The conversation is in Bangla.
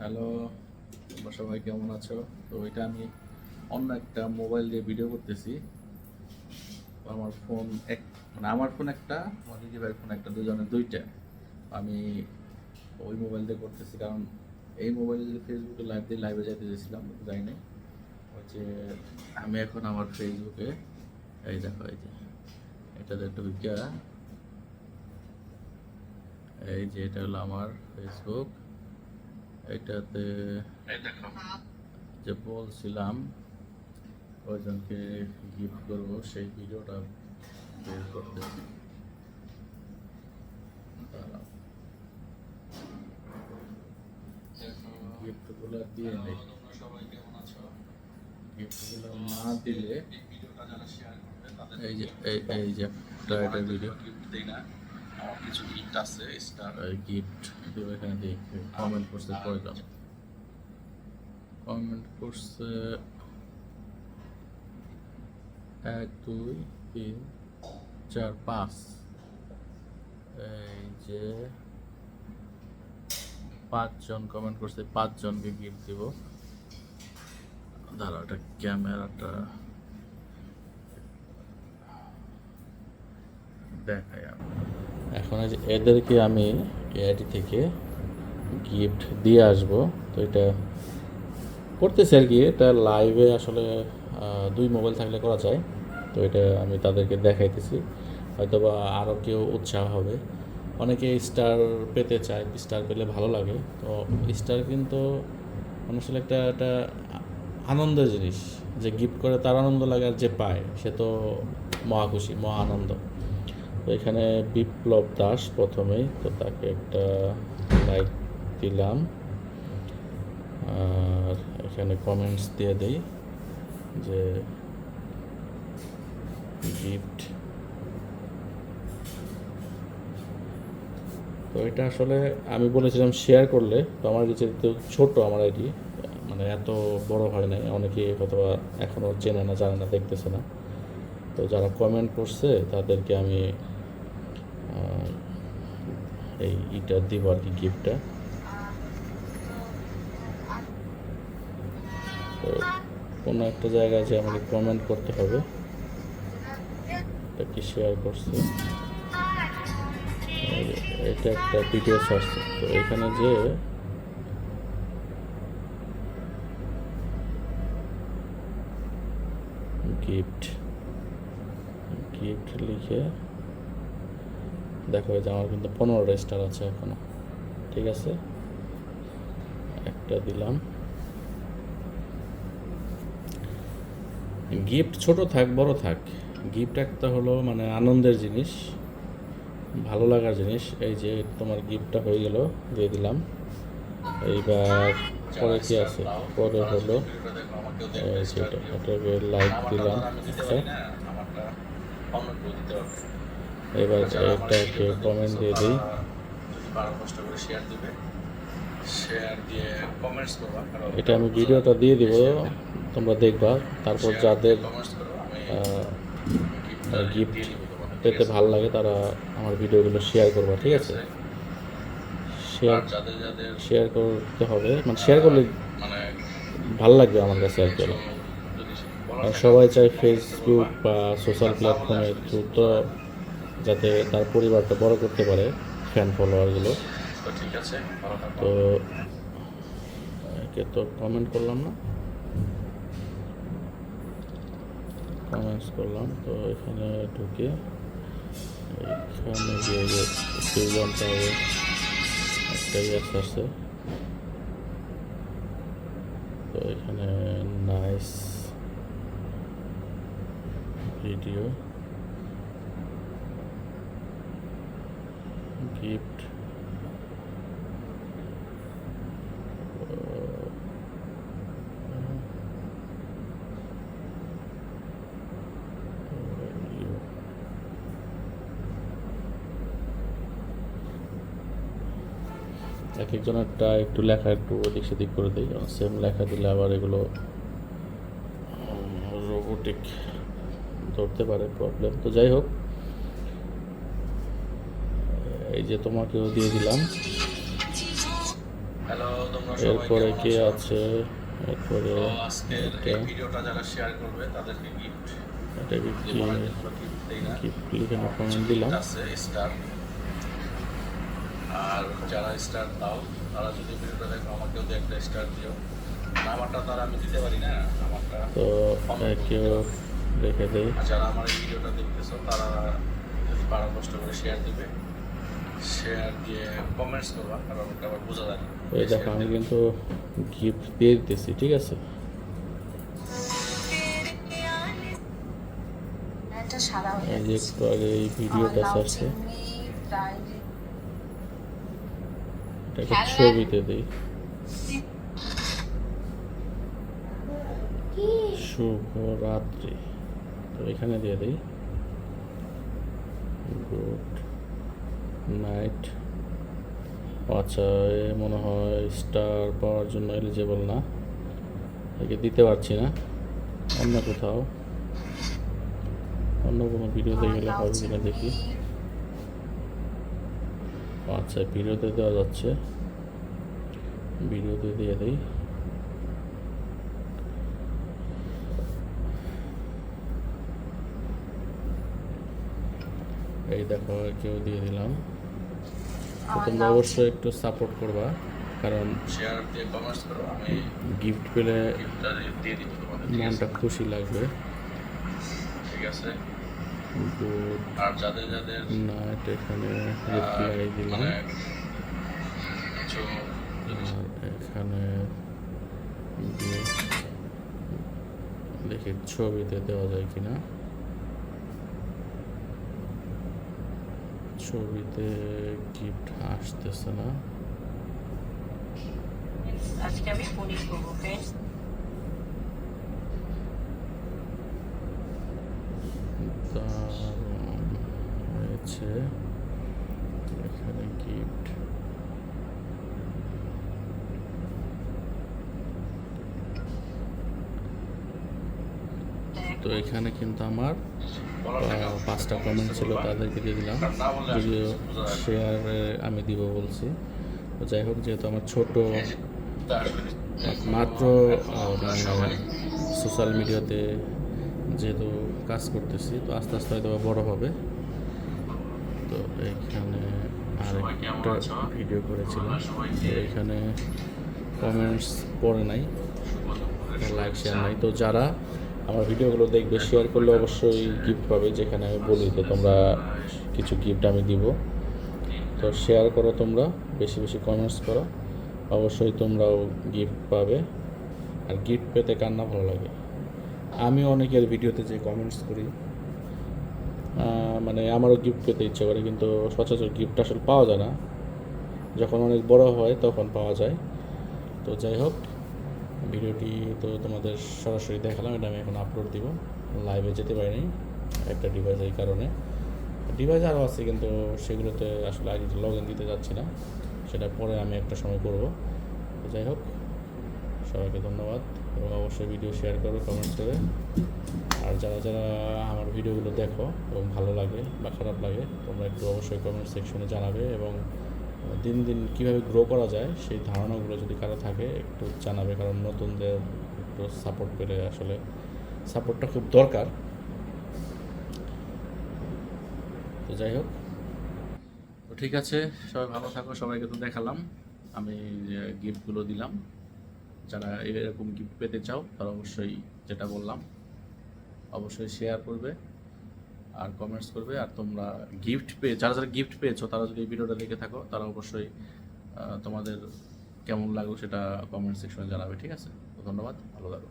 হ্যালো, তোমরা সবাই কেমন আছো? তো এটা আমি অন্য একটা মোবাইল দিয়ে ভিডিও করতেছি। আমার ফোন আমার ফোন একটা, আমার দিদি ভাইয়ের ফোন একটা, দুজনের দুইটা। আমি ওই মোবাইল দিয়ে করতেছি, কারণ এই মোবাইলে যদি ফেসবুকে লাইভ দিয়ে লাইভে যাইতে চেয়েছিলাম, যাই নাই। ওই যে আমি এখন আমার ফেসবুকে, এই দেখো, এই যে এটাতে ঢুকিয়া, এই যে এটা হলো আমার ফেসবুক। এটাতে যে বলছিলাম কয়জনকে গিফট করব, সেই ভিডিওটা বের করতেছি। গিফটগুলো দিয়ে নেই, গিফটগুলো না দিলে এই যে এই যে একটা ভিডিও আমার কিছু গিফট আছে, স্টার গিফট দেবো। এখানে দেখে কমেন্ট করতে কয়জন কমেন্ট করছে, 1 2 3 4 5। এই যে 5 জন কমেন্ট করছে, 5 জনকে গিফট দিব। দাঁড়াও, একটা ক্যামেরাটা দেখাই। এখন এদেরকে আমি এআইডি থেকে গিফট দিয়ে আসব। তো এটা করতেছি আর কি, এটা লাইভে আসলে 2 মোবাইল থাকলে করা যায়। তো এটা আমি তাদেরকে দেখাইতেছি, হয়তো বা আরও কেউ উৎসাহ হবে। অনেকে স্টার পেতে চায়, স্টার পেলে ভালো লাগে। তো স্টার কিন্তু আসলে একটা আনন্দের জিনিস, যে গিফট করে তার আনন্দ লাগে, আর যে পায় সে তো মহা খুশি, মহা আনন্দ। তো এখানে বিপ্লব দাস প্রথমেই, তো তাকে একটা লাইক দিলাম, আর এখানে কমেন্টস দিয়ে দেই যে গিফট। তো এটা আসলে আমি বলেছিলাম শেয়ার করলে, তো আমার যেহেতু ছোটো আমার আইডি, মানে এত বড় হয় নাই, অনেকে অথবা এখনও চেনে না, জানে না, দেখতেছে না। তো যারা কমেন্ট করছে তাদেরকে আমি এইটা দিব আর কি, গিফটটা। তো কোনো একটা জায়গায় যে আমাকে কমেন্ট করতে হবে, এটা কি শেয়ার করছে, এটা একটা ভিডিও সার্চ। তো এখানে যে গিফট গিফট লিখে দেখো, যে আমার কিন্তু 15টা স্টার আছে এখনো। ঠিক আছে, একটা দিলাম। গিফট ছোট থাক বড় থাক, গিফট একটা হলো মানে আনন্দের জিনিস, ভালো লাগার জিনিস। এই যে তোমার গিফটটা হয়ে গেল, দিয়ে দিলাম। এইবার পরে কি আছে, পরে হলো সেটা, এটাকে লাইক দিলাম একটা। এবার এটাকে কমেন্ট দিয়ে দিই, এটা আমি ভিডিওটা দিয়ে দিব, তোমরা দেখবা। তারপর যাদের গিফট পেতে ভালো লাগে তারা আমার ভিডিওগুলো শেয়ার করবা, ঠিক আছে? শেয়ার করতে হবে, মানে শেয়ার করলে ভালো লাগবে আমার কাছে আর কি। সবাই চায় ফেসবুক বা সোশ্যাল প্ল্যাটফর্মের দ্রুত যাতে তার পরিবারটা বড় করতে পারে, ফ্যান ফলোয়ারগুলো। তো একে তো কমেন্ট করলাম না, কমেন্টস করলাম। তো এখানে ঢুকে এখানে গিয়ে কেউ জানতে হবে, একটা ইয়াস আছে। তো এখানে নাইস ভিডিও গিফট, এক একজনেরটা একটু লেখা একটু ওদিক সেদিক করে দিই, সেম লেখা দিলে আবার এগুলো রোবোটিক ধরতে পারে, প্রবলেম। তো যাই হোক, এই যে তোমাকেও দিয়ে দিলাম। হ্যালো, তোমরা সবাই এরপরে কেমন কে আছো? আছে? এরপরে তো আজকের এই এটা ভিডিওটা যারা শেয়ার করবে তাদেরকে গিফট এটাকে দিব কি না, কিন্তু আমরা গিফট দেই না। গিফট লিখে আমার কিছু কমেন্ট গিফট দিলাম। আছে স্টার, আর যারা স্টার দাও তারা যদি ভিডিওটা দেখো আমাকেও তো একটা স্টার দিও। আমারটা তারা আমি দিতে পারি না, আমারটা তো কমেন্ট করে একেও দিতে হবে। রেখে দেই। আর যারা আমার এই ভিডিওটা দেখতেছো তারা যদি পারো কষ্ট করে শেয়ার দিবে, শেয়ার দিয়ে কমেন্টস করবা, কারণ ওটা আবার বোঝা যায় না এই দেখো শেয়ার আমি দিবে। কিন্তু গিফট দিয়ে দিতেছি, ঠিক আছে? এটা সাদা হয়ে এই যে গেছে। একটু আগে এই আমার ভিডিওটা লাউ ছাড়ছে, চিংড়ি ফ্রাই এটাকে ছবিতে দিই। শুভরাত্রি, তো এখানে দিয়ে দিই গুড নাইট। আচ্ছা, এ মনে হয় স্টার পাওয়ার জন্য এলিজেবল না, একে দিতে পারছি না। অন্য কোথাও, অন্য কোনো ভিডিওতে আমার গেলে লাউ হবে কিনা চিংড়ি দেখি। আচ্ছা, ভিডিওতে দেওয়া যাচ্ছে, ভিডিওতে দিয়ে দিই। এই দেখো কেউ দিয়ে দিলাম। তো আমার তোমরা লাউ অবশ্যই একটু সাপোর্ট করবা, কারণ শেয়ার দিয়ে কমেন্টস করো, আমি গিফট পেলে গিফটটা দিয়ে দিব তোমাদের, ঠিক আছে? মনটা খুশি লাগবে। ঠিক আছে। গুড আর যাদের যাদের নাইট এখানে আহ, রিপ্লাই দিলাম। মানে কিছু যদি আর এখানে দিয়ে দেখি ছবিতে দেওয়া যায় কিনা। ছবিতে গিফট আসতেছে না। আজকে আমি পনির করবো ফ্রেন্ডস। দারুণ হয়েছে, এখানে গিফট। তো এখানে কিন্তু আমার বলার থাকে 5টা কমেন্ট ছিল, তাদেরকে দিয়ে দিলাম। কারণ না বললে আসলে যদিও কিছু বোঝা যায় না। শেয়ারে আমি দিব বলছি। তো যাই হোক, যেহেতু আমার ছোট এই যে, তা আসলে মাত্র আমরা সবাই সোশ্যাল মিডিয়াতে যেহেতু কাজ করতেছি, তো আস্তে আস্তে হয়তো বড় হবে। তো এইখানে সবাই কেমন আরেকটা আছো? ভিডিও করেছিলাম, তো সবাইকে এইখানে কমেন্টস পড়ে নাই, শুভ দুপুরের লাইক শেয়ার শুভেচ্ছা। নাই। তো যারা আমার ভিডিওগুলো দেখবে, শেয়ার করলে অবশ্যই গিফট পাবে, যেখানে আমি বলি যে তোমরা কিছু গিফট আমি দিব। তো শেয়ার করো, তোমরা বেশি বেশি কমেন্টস করো, অবশ্যই তোমরাও গিফট পাবে। আর গিফট পেতে কার না ভালো লাগে? আমি অনেকের ভিডিওতে যে কমেন্টস করি, মানে আমারও গিফট পেতে ইচ্ছে করে, কিন্তু সচরাচর গিফট আসলে পাওয়া যায় না। যখন অনেক বড় হয় তখন পাওয়া যায়। তো যাই হোক, ভিডিওটি তো তোমাদের সরাসরি দেখালাম, এটা আমি এখন আপলোড দিব। লাইভে যেতে পারিনি একটা ডিভাইস, এই কারণে। ডিভাইস আরও আছে, কিন্তু সেগুলোতে আসলে আইডিতে লগ ইন দিতে যাচ্ছি না, সেটা পরে আমি একটা সময় করব। তো যাই হোক, সবাইকে ধন্যবাদ, এবং অবশ্যই ভিডিও শেয়ার করো কমেন্টস করে। আর যারা যারা আমার ভিডিওগুলো দেখো এবং ভালো লাগে বা খারাপ লাগে, তোমরা একটু অবশ্যই কমেন্ট সেকশনে জানাবে, এবং দিন দিন কীভাবে গ্রো করা যায় সেই ধারণাগুলো যদি কারো থাকে একটু জানাবে, কারণ নতুনদের একটু সাপোর্ট পেলে আসলে সাপোর্টটা খুব দরকার। তো যাই হোক, তো ঠিক আছে, সবাই ভালো থাকো। সবাইকে তো দেখালাম, আমি গিফটগুলো দিলাম। যারা এরকম গিফট পেতে চাও তারা অবশ্যই যেটা বললাম অবশ্যই শেয়ার করবে আর কমেন্টস করবে। আর তোমরা গিফট পেয়ে, যারা যারা গিফট পেয়েছো তারা যদি এই ভিডিওটা দেখে থাকো, তারা অবশ্যই তোমাদের কেমন লাগলো সেটা কমেন্ট সেকশনে জানাবে, ঠিক আছে? তো ধন্যবাদ, ভালো থাকো।